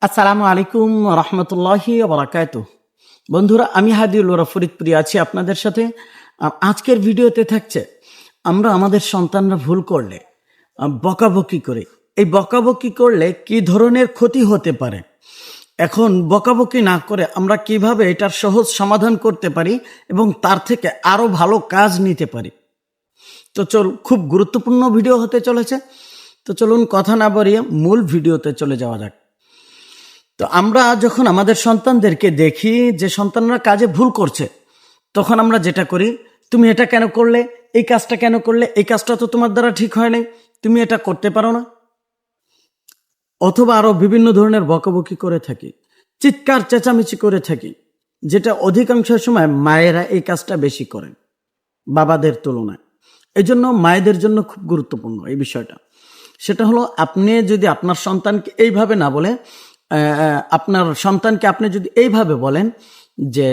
আসসালামু আলাইকুম রহমতুল্লাহি বারাকাতুহ। বন্ধুরা, আমি হাদিউল ওরা ফরিদপুরি আছি আপনাদের সাথে। আজকের ভিডিওতে থাকছে আমরা আমাদের সন্তানরা ভুল করলে বকাবকি করে, এই বকাবকি করলে কি ধরনের ক্ষতি হতে পারে। এখন বকাবকি না করে আমরা কিভাবে এটার সহজ সমাধান করতে পারি এবং তার থেকে আরো ভালো কাজ নিতে পারি। তো খুব গুরুত্বপূর্ণ ভিডিও হতে চলেছে। তো চলুন কথা না বাড়িয়ে মূল ভিডিওতে চলে যাওয়া যাক। তো আমরা যখন আমাদের সন্তানদেরকে দেখি যে সন্তানরা কাজে ভুল করছে, তখন আমরা যেটা করি, তুমি এটা কেন করলে, এই কাজটা কেন করলে, এই কাজটা তো তোমার দ্বারা ঠিক হয় নাই, তুমি এটা করতে পারো না, অথবা আরো বিভিন্ন ধরনের বকাবকি করে থাকি, চিৎকার চেঁচামেচি করে থাকি, যেটা অধিকাংশ সময় মায়েরা এই কাজটা বেশি করেন বাবাদের তুলনায়। এই জন্য মায়েদের জন্য খুব গুরুত্বপূর্ণ এই বিষয়টা। সেটা হলো, আপনি যদি আপনার সন্তানকে এইভাবে না বলে, আপনার সন্তানকে আপনি যদি এইভাবে বলেন যে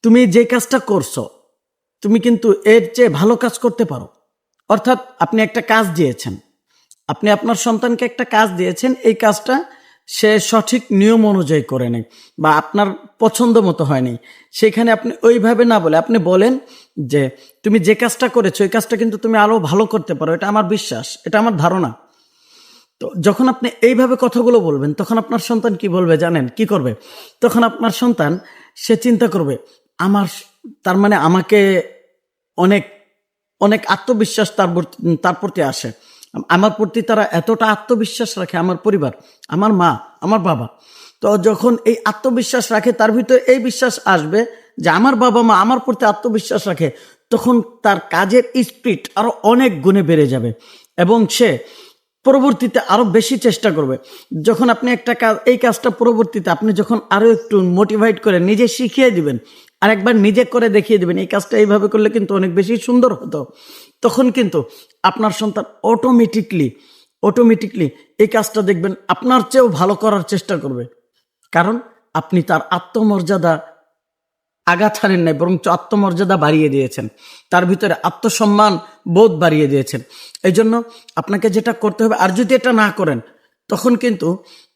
তুমি যে কাজটা করছো তুমি কিন্তু এর চেয়ে ভালো কাজ করতে পারো। অর্থাৎ আপনি একটা কাজ দিয়েছেন, আপনি আপনার সন্তানকে একটা কাজ দিয়েছেন, এই কাজটা সে সঠিক নিয়ম অনুযায়ী করে নেই বা আপনার পছন্দ মতো হয়নি, সেখানে আপনি ওইভাবে না বলে আপনি বলেন যে তুমি যে কাজটা করেছো এই কাজটা কিন্তু তুমি আরো ভালো করতে পারো, এটা আমার বিশ্বাস, এটা আমার ধারণা। তো যখন আপনি এইভাবে কথাগুলো বলবেন, তখন আপনার সন্তান কি বলবে জানেন, কি করবে? তখন আপনার সন্তান সে চিন্তা করবে, আমার তার মানে আমাকে অনেক অনেক আত্মবিশ্বাস তার প্রতি আসে, আমার প্রতি তারা এতটা আত্মবিশ্বাস রাখে, আমার পরিবার, আমার মা, আমার বাবা। তো যখন এই আত্মবিশ্বাস রাখে, তার ভিতরে এই বিশ্বাস আসবে যে আমার বাবা মা আমার প্রতি আত্মবিশ্বাস রাখে, তখন তার কাজের স্পিড আরো অনেক গুণে বেড়ে যাবে এবং সে পরবর্তীতে আরো বেশি চেষ্টা করবে। যখন আপনি একটা কাজ, এই কাজটা পরবর্তীতে আপনি যখন আরো একটু মোটিভেট করে নিজে শিখিয়ে দিবেন, আর একবার নিজে করে দেখিয়ে দিবেন এই কাজটা এইভাবে করলে কিন্তু অনেক বেশি সুন্দর হতো, তখন কিন্তু আপনার সন্তান অটোমেটিকলি এই কাজটা দেখবেন আপনার চেয়েও ভালো করার চেষ্টা করবে। কারণ আপনি তার আত্মমর্যাদা আঘাত হানেন নাই, বরং আত্মমর্যাদা বাড়িয়ে দিয়েছেন, তার ভিতরে আত্মসম্মান বোধ বাড়িয়ে দিয়েছেন। এই জন্য আপনাকে যেটা করতে হবে, আর যদি এটা না করেন তখন কিন্তু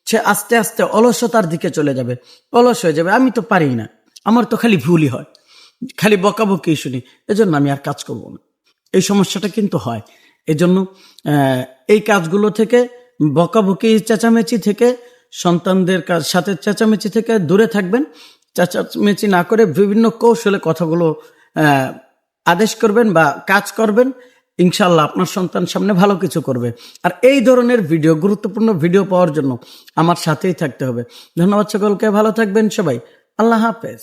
সে আস্তে আস্তে অলসতার দিকে চলে যাবে, অলস হয়ে যাবে, আমি তো পারি না, আমার তো খালি ভুলই হয়, খালি বকাবকি শুনি, এজন্য আমি আর কাজ করব না। এই সমস্যাটা কিন্তু হয়। এজন্য এই কাজগুলো থেকে, বকাবকি চেঁচামেচি থেকে, সন্তানদের সাথে চেঁচামেচি থেকে দূরে থাকবেন। চেঁচামেচি না করে বিভিন্ন কৌশলে কথাগুলো আদেশ করবেন বা কাজ করবেন, ইনশাল্লাহ আপনার সন্তান সামনে ভালো কিছু করবে। আর এই ধরনের ভিডিও, গুরুত্বপূর্ণ ভিডিও পাওয়ার জন্য আমার সাথেই থাকতে হবে। ধন্যবাদ সকলকে, ভালো থাকবেন সবাই, আল্লাহ হাফেজ।